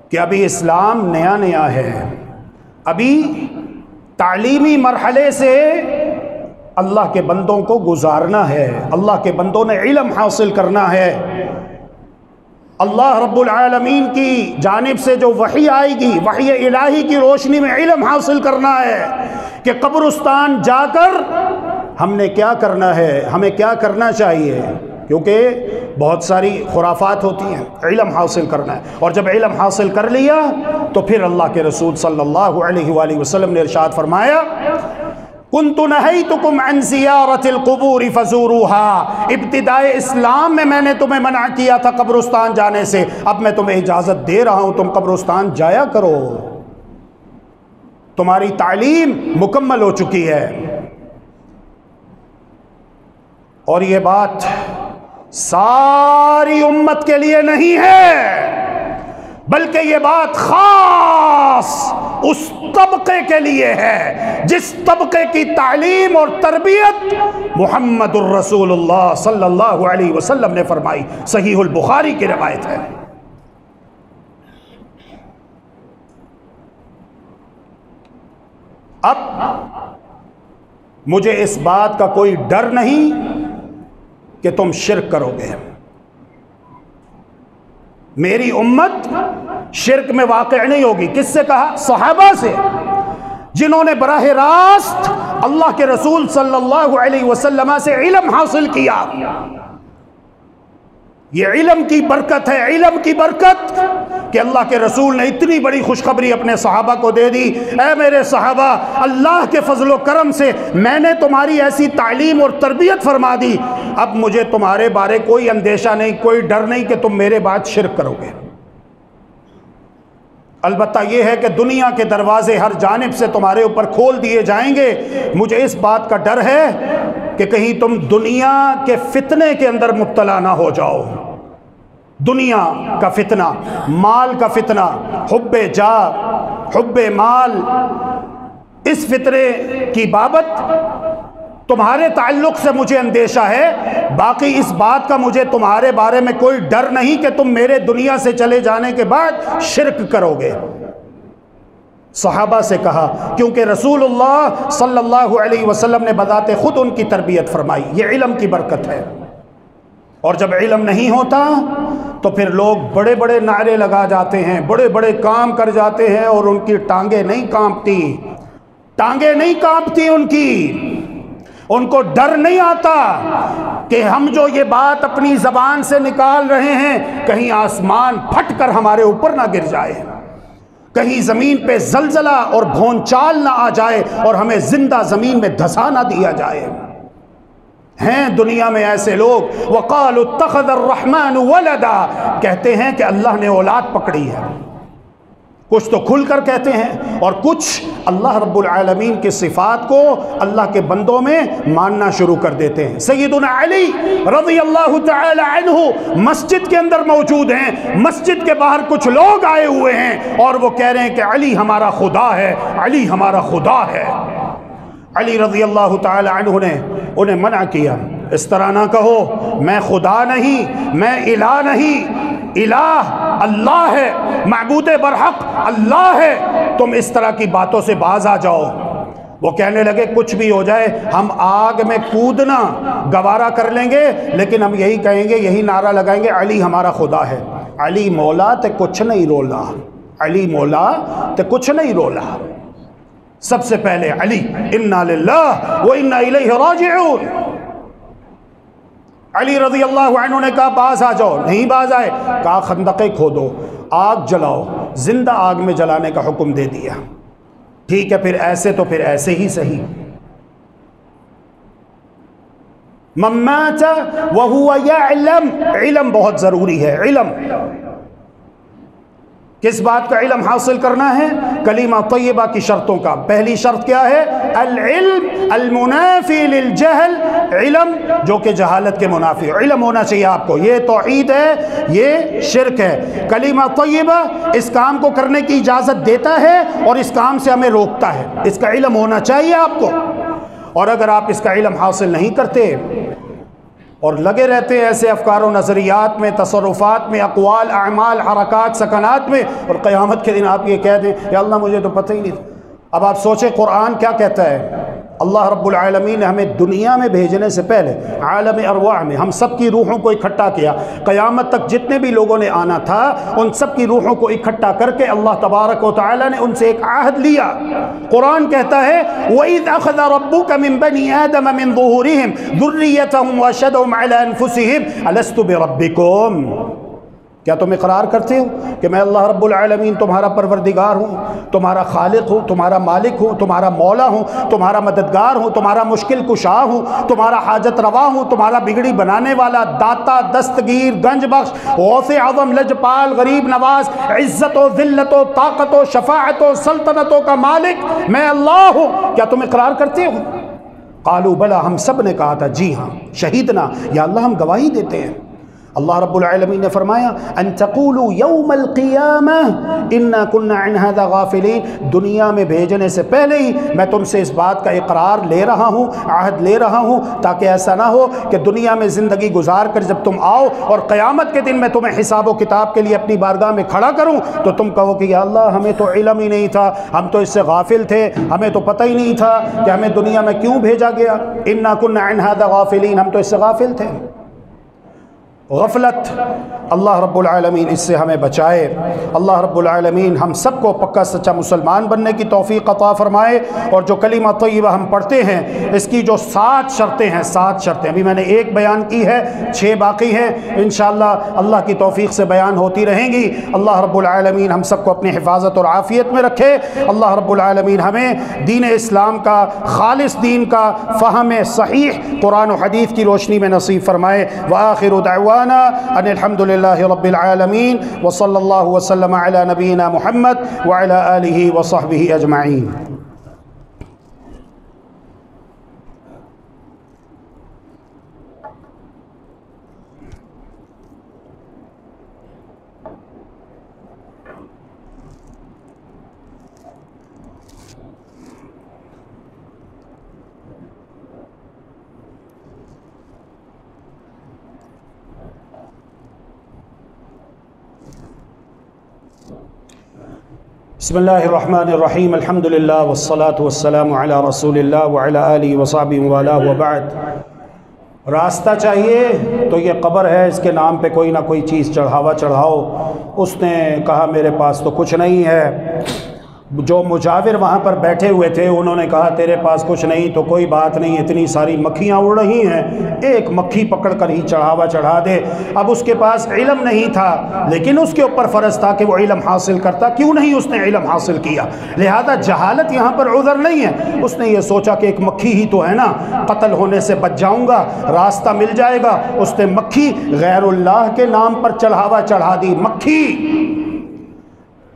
Speaker 2: کہ ابھی اسلام نیا نیا ہے، ابھی تعلیمی مرحلے سے اللہ کے بندوں کو گزارنا ہے، اللہ کے بندوں نے علم حاصل کرنا ہے۔ اللہ رب العالمین کی جانب سے جو وحی آئے گی، وحی الہی کی روشنی میں علم حاصل کرنا ہے کہ قبرستان جا کر ہم نے کیا کرنا ہے، ہمیں کیا کرنا چاہیے، کیونکہ بہت ساری خرافات ہوتی ہیں، علم حاصل کرنا ہے۔ اور جب علم حاصل کر لیا تو پھر اللہ کے رسول صلی اللہ علیہ وآلہ وسلم نے ارشاد فرمایا كنت نهيتكم عن زيارة القبور فزوروها، ابتدائے اسلام میں نے تمہیں منع کیا تھا قبرستان جانے سے، اب میں تمہیں اجازت دے رہا ہوں تم قبرستان جایا کرو، تمہاری تعلیم مکمل ہو چکی ہے۔ اور یہ بات ساری امت کے لیے نہیں ہے، بلکہ یہ بات خاص اس طبقے کے لیے ہے جس طبقے کی تعلیم اور تربیت محمد الرسول اللہ صلی اللہ علیہ وسلم نے فرمائی، صحیح البخاری کی روایت ہے۔ اب مجھے اس بات کا کوئی ڈر نہیں کہ تم شرک کرو گے، میری امت شرک میں واقع نہیں ہوگی۔ کس سے کہا؟ صحابہ سے، جنہوں نے براہ راست اللہ کے رسول صلی اللہ علیہ وسلم سے علم حاصل کیا۔ یہ علم کی برکت ہے، علم کی برکت کہ اللہ کے رسول نے اتنی بڑی خوشخبری اپنے صحابہ کو دے دی، اے میرے صحابہ، اللہ کے فضل و کرم سے میں نے تمہاری ایسی تعلیم اور تربیت فرما دی، اب مجھے تمہارے بارے کوئی اندیشہ نہیں، کوئی ڈر نہیں کہ تم میرے بعد شرک کرو گے۔ البتہ یہ ہے کہ دنیا کے دروازے ہر جانب سے تمہارے اوپر کھول دیے جائیں گے، مجھے اس بات کا ڈر ہے کہ کہیں تم دنیا کے فتنے کے اندر مبتلا نہ ہو جاؤ۔ دنیا کا فتنہ، مال کا فتنہ، حب جاہ، حب مال، اس فتنے کی بابت تمہارے تعلق سے مجھے اندیشہ ہے، باقی اس بات کا مجھے تمہارے بارے میں کوئی ڈر نہیں کہ تم میرے دنیا سے چلے جانے کے بعد شرک کرو گے۔ صحابہ سے کہا، کیونکہ رسول اللہ صلی اللہ علیہ وسلم نے بذات خود ان کی تربیت فرمائی، یہ علم کی برکت ہے۔ اور جب علم نہیں ہوتا تو پھر لوگ بڑے بڑے نعرے لگا جاتے ہیں، بڑے بڑے کام کر جاتے ہیں اور ان کی ٹانگیں نہیں کانپتی، ٹانگیں نہیں کانپتی ان کو ڈر نہیں آتا کہ ہم جو یہ بات اپنی زبان سے نکال رہے ہیں کہیں آسمان پھٹ کر ہمارے اوپر نہ گر جائے، کہیں زمین پہ زلزلہ اور بھونچال نہ آ جائے اور ہمیں زندہ زمین میں دھسا نہ دیا جائے۔ ہیں دنیا میں ایسے لوگ، وَقَالُوا اتَّخَذَ الرَّحْمَنُ وَلَدًا، کہتے ہیں کہ اللہ نے اولاد پکڑی ہے، کچھ تو کھل کر کہتے ہیں اور کچھ اللہ رب العالمین کی صفات کو اللہ کے بندوں میں ماننا شروع کر دیتے ہیں۔ سیدنا علی رضی اللہ تعالی عنہ مسجد کے اندر موجود ہیں، مسجد کے باہر کچھ لوگ آئے ہوئے ہیں اور وہ کہہ رہے ہیں کہ علی ہمارا خدا ہے، علی ہمارا خدا ہے۔ علی رضی اللہ تعالی عنہ نے انہیں منع کیا، اس طرح نہ کہو، میں خدا نہیں، میں الہ نہیں، الہ اللہ ہے، معبود برحق اللہ ہے، تم اس طرح کی باتوں سے باز آ جاؤ۔ وہ کہنے لگے کچھ بھی ہو جائے ہم آگ میں کودنا گوارا کر لیں گے، لیکن ہم یہی کہیں گے، یہی نعرہ لگائیں گے، علی ہمارا خدا ہے۔ علی مولا تے کچھ نہیں رولا، علی مولا تے کچھ نہیں رولا۔ سب سے پہلے علی انا للہ و انا الیہ راجعون، علی رضی اللہ عنہ نے کہا باز آ جاؤ، نہیں باز آئے، کہا خندقیں کھودو، آگ جلاؤ، زندہ آگ میں جلانے کا حکم دے دیا۔ ٹھیک ہے، پھر ایسے تو پھر ایسے ہی صحیح۔ من مات وہو یعلم، علم بہت ضروری ہے۔ علم کس بات کا علم حاصل کرنا ہے؟ کلمہ طیبہ کی شرطوں کا۔ پہلی شرط کیا ہے؟ العلم المنافی للجہل، علم جو کہ جہالت کے منافی، علم ہونا چاہیے آپ کو۔ یہ توحید ہے، یہ شرک ہے۔ کلمہ طیبہ اس کام کو کرنے کی اجازت دیتا ہے اور اس کام سے ہمیں روکتا ہے، اس کا علم ہونا چاہیے آپ کو۔ اور اگر آپ اس کا علم حاصل نہیں کرتے اور لگے رہتے ہیں ایسے افکار و نظریات میں، تصرفات میں، اقوال، اعمال، حرکات، سکنات میں، اور قیامت کے دن آپ یہ کہہ دیں یا اللہ مجھے تو پتہ ہی نہیں تھا۔ اب آپ سوچیں قرآن کیا کہتا ہے؟ اللہ رب العالمین نے ہمیں دنیا میں بھیجنے سے پہلے عالم ارواح میں ہم سب کی روحوں کو اکٹھا کیا، قیامت تک جتنے بھی لوگوں نے آنا تھا ان سب کی روحوں کو اکٹھا کر کے اللہ تبارک و تعالی نے ان سے ایک عہد لیا۔ قرآن کہتا ہے وَإِذْ أَخَذَ رَبُّكَ مِن بَنِي آدَمَ مِن ظُهُورِهِمْ ذُرِّيَّتَهُمْ وَأَشْهَدَهُمْ عَلَى أَنفُسِهِمْ أَلَسْتُ بِرَبِّكُمْ، کیا تم اقرار کرتے ہو کہ میں اللہ رب العالمین تمہارا پروردگار ہوں، تمہارا خالق ہوں، تمہارا مالک ہوں، تمہارا مولا ہوں، تمہارا مددگار ہوں، تمہارا مشکل کشا ہوں، تمہارا حاجت روا ہوں، تمہارا بگڑی بنانے والا، داتا، دستگیر، گنج بخش، غوث اعظم، لجپال، غریب نواز، عزت و ذلت و طاقت و شفاعت و سلطنتوں کا مالک میں اللہ ہوں، کیا تم اقرار کرتے ہو؟ قالوا بلا، ہم سب نے کہا تھا جی ہاں، شہیدنا، یا اللہ ہم گواہی دیتے ہیں۔ اللہ رب العالمین نے فرمایا ان تقولوا یوم القیامہ انا کنا عن ھذا غافلین، دنیا میں بھیجنے سے پہلے ہی میں تم سے اس بات کا اقرار لے رہا ہوں، عہد لے رہا ہوں، تاکہ ایسا نہ ہو کہ دنیا میں زندگی گزار کر جب تم آؤ اور قیامت کے دن میں تمہیں حساب و کتاب کے لیے اپنی بارگاہ میں کھڑا کروں تو تم کہو کہ یا اللہ ہمیں تو علم ہی نہیں تھا، ہم تو اس سے غافل تھے، ہمیں تو پتہ ہی نہیں تھا کہ ہمیں دنیا میں کیوں بھیجا گیا، انا کنا عن ھذا غافلین، ہم تو اس سے غافل تھے۔ غفلت، اللہ رب العالمین اس سے ہمیں بچائے۔ اللہ رب العالمین ہم سب کو پکا سچا مسلمان بننے کی توفیق عطا فرمائے، اور جو کلمہ طیبہ ہم پڑھتے ہیں اس کی جو 7 شرطیں ہیں، 7 شرطیں، ابھی میں نے 1 بیان کی ہے، 6 باقی ہیں، انشاءاللہ اللہ کی توفیق سے بیان ہوتی رہیں گی۔ اللہ رب العالمین ہم سب کو اپنی حفاظت اور عافیت میں رکھے۔ اللہ رب العالمین ہمیں دین اسلام کا، خالص دین کا فہم صحیح قرآن و حدیث کی روشنی میں نصیب فرمائے۔ وآخر دعوانا ان الحمد للہ رب العالمین وصلی اللہ وسلم علی نبینا محمد وعلی آلہ وصحبہ اجمعین۔ بسم اللہ الرحمن الرحیم، الحمدللہ والصلاة والسلام علی رسول اللہ وعلی آلہ وصحبہ والہ وبعد۔ راستہ چاہیے تو یہ قبر ہے، اس کے نام پہ کوئی نہ کوئی چیز چڑھاوا چڑھاؤ۔ اس نے کہا میرے پاس تو کچھ نہیں ہے۔ جو مجاور وہاں پر بیٹھے ہوئے تھے انہوں نے کہا تیرے پاس کچھ نہیں تو کوئی بات نہیں، اتنی ساری مکھیاں اڑ رہی ہیں، ایک مکھی پکڑ کر ہی چڑھاوا چڑھا دے۔ اب اس کے پاس علم نہیں تھا، لیکن اس کے اوپر فرض تھا کہ وہ علم حاصل کرتا، کیوں نہیں اس نے علم حاصل کیا؟ لہذا جہالت یہاں پر عذر نہیں ہے۔ اس نے یہ سوچا کہ ایک مکھی ہی تو ہے نا، قتل ہونے سے بچ جاؤں گا، راستہ مل جائے گا۔ اس نے مکھی غیر اللہ کے نام پر چڑھاوا چڑھا دی۔ مکھی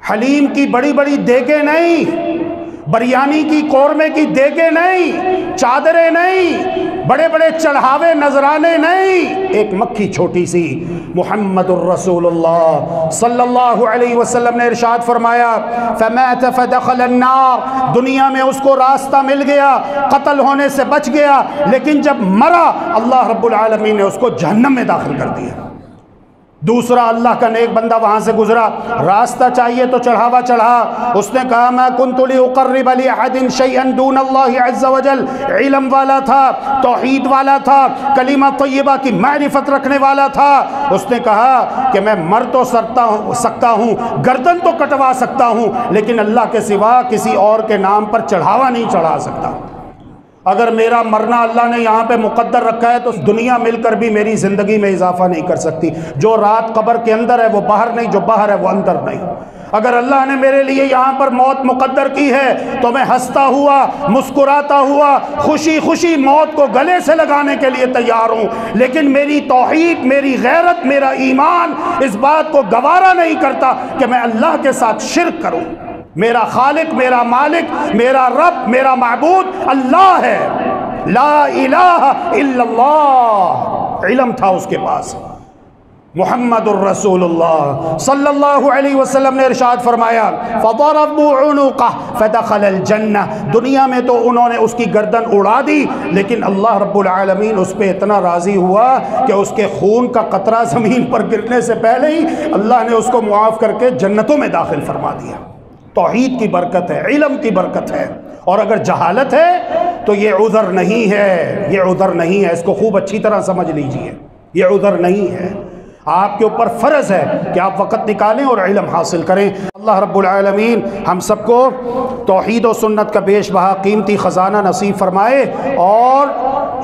Speaker 2: حلیم کی بڑی بڑی دیگیں نہیں، بریانی کی قورمے کی دیگیں نہیں، چادریں نہیں، بڑے بڑے چڑھاوے نذرانے نہیں، ایک مکھی چھوٹی سی۔ محمد الرسول اللہ صلی اللہ علیہ وسلم نے ارشاد فرمایا فمات فدخل النار، دنیا میں اس کو راستہ مل گیا، قتل ہونے سے بچ گیا، لیکن جب مرا اللہ رب العالمین نے اس کو جہنم میں داخل کر دیا۔ دوسرا اللہ کا نیک بندہ وہاں سے گزرا، راستہ چاہیے تو چڑھاوا چڑھا۔ اس نے کہا میں کنت لأقرب لأحد شيئا دون اللہ عز وجل، علم والا تھا، توحید والا تھا، کلمہ طیبہ کی معرفت رکھنے والا تھا۔ اس نے کہا کہ میں مر تو سکتا ہوں، گردن تو کٹوا سکتا ہوں، لیکن اللہ کے سوا کسی اور کے نام پر چڑھاوا نہیں چڑھا سکتا۔ اگر میرا مرنا اللہ نے یہاں پہ مقدر رکھا ہے تو دنیا مل کر بھی میری زندگی میں اضافہ نہیں کر سکتی۔ جو رات قبر کے اندر ہے وہ باہر نہیں، جو باہر ہے وہ اندر نہیں۔ اگر اللہ نے میرے لیے یہاں پر موت مقدر کی ہے تو میں ہنستا ہوا، مسکراتا ہوا، خوشی خوشی موت کو گلے سے لگانے کے لیے تیار ہوں، لیکن میری توحید، میری غیرت، میرا ایمان اس بات کو گوارا نہیں کرتا کہ میں اللہ کے ساتھ شرک کروں۔ میرا خالق، میرا مالک، میرا رب، میرا معبود اللہ ہے، لا الہ الا اللہ۔ علم تھا اس کے پاس۔ محمد الرسول اللہ صلی اللہ علیہ وسلم نے ارشاد فرمایا فضربوا عنقہ فدخل الجنہ، دنیا میں تو انہوں نے اس کی گردن اڑا دی، لیکن اللہ رب العالمین اس پہ اتنا راضی ہوا کہ اس کے خون کا قطرہ زمین پر گرنے سے پہلے ہی اللہ نے اس کو معاف کر کے جنتوں میں داخل فرما دیا۔ توحید کی برکت ہے، علم کی برکت ہے۔ اور اگر جہالت ہے تو یہ عذر نہیں ہے، یہ عذر نہیں ہے، اس کو خوب اچھی طرح سمجھ لیجئے، یہ عذر نہیں ہے۔ آپ کے اوپر فرض ہے کہ آپ وقت نکالیں اور علم حاصل کریں۔ اللہ رب العالمین ہم سب کو توحید و سنت کا بیش بہا قیمتی خزانہ نصیب فرمائے، اور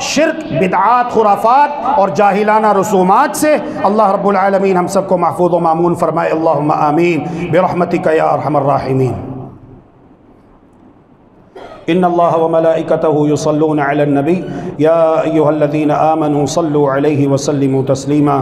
Speaker 2: شرک، بدعات، خرافات اور جاہلانہ رسومات سے اللہ رب العالمین ہم سب کو محفوظ و مامون فرمائے۔ اللہم آمین برحمتک یا ارحم الراحمین۔ ان اللہ وملائکتہ یصلون علی النبی یا ایہا الذین آمنوا صلوا علیہ وسلموا تسلیما۔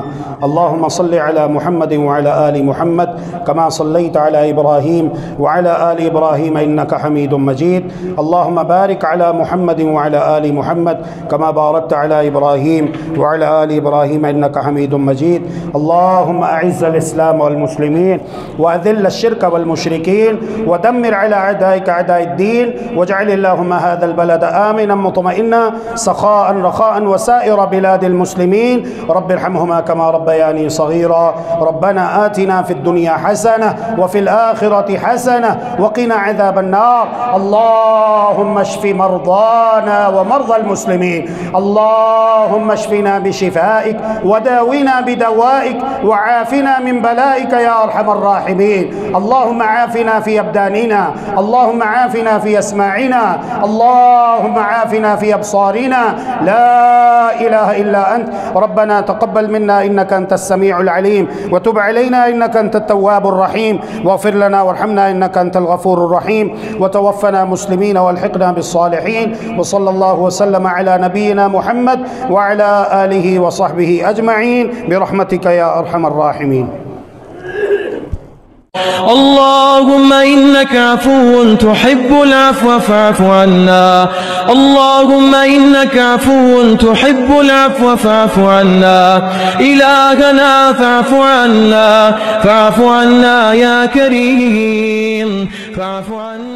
Speaker 2: اللہم صل علی محمد وعلی آل محمد کما صلیت علی ابراہیم وعلی آل ابراہیم انک حمید مجید۔ اللہم بارک علی محمد وعلی آل محمد کما بارکت علی ابراہیم وعلی آل ابراہیم انک حمید مجید۔ اللہم اعز الاسلام والمسلمین واذل الشرک والمشرکین ودمر علی اعدائک اعداء الدین واجعل اللهم هذا البلد آمنا مطمئنا سخاء رخاء وسائر بلاد المسلمين. رب ارحمهما كما ربياني صغيرا. ربنا آتنا في الدنيا حسنة وفي الآخرة حسنة وقنا عذاب النار. اللهم اشف مرضانا ومرضى المسلمين. اللهم اشفنا بشفائك وداونا بدوائك وعافنا من بلائك يا أرحم الراحمين. اللهم عافنا في أبداننا، اللهم عافنا في أسماعنا، اللهم عافنا في أبصارنا. لا إله إلا أنت. ربنا تقبل منا إنك أنت السميع العليم، وتب علينا إنك أنت التواب الرحيم، واغفر لنا وارحمنا إنك أنت الغفور الرحيم، وتوفنا مسلمين والحقنا بالصالحين. وصلى الله وسلم على نبينا محمد وعلى آله وصحبه أجمعين برحمتك يا أرحم الراحمين.
Speaker 3: اللهم إنك عفو تحب العفو فاعف عنا. اللهم إنك عفو تحب العفو فاعف عنا. إلهنا فاعف عنا، فاعف عنا يا كريم، فاعف عنا.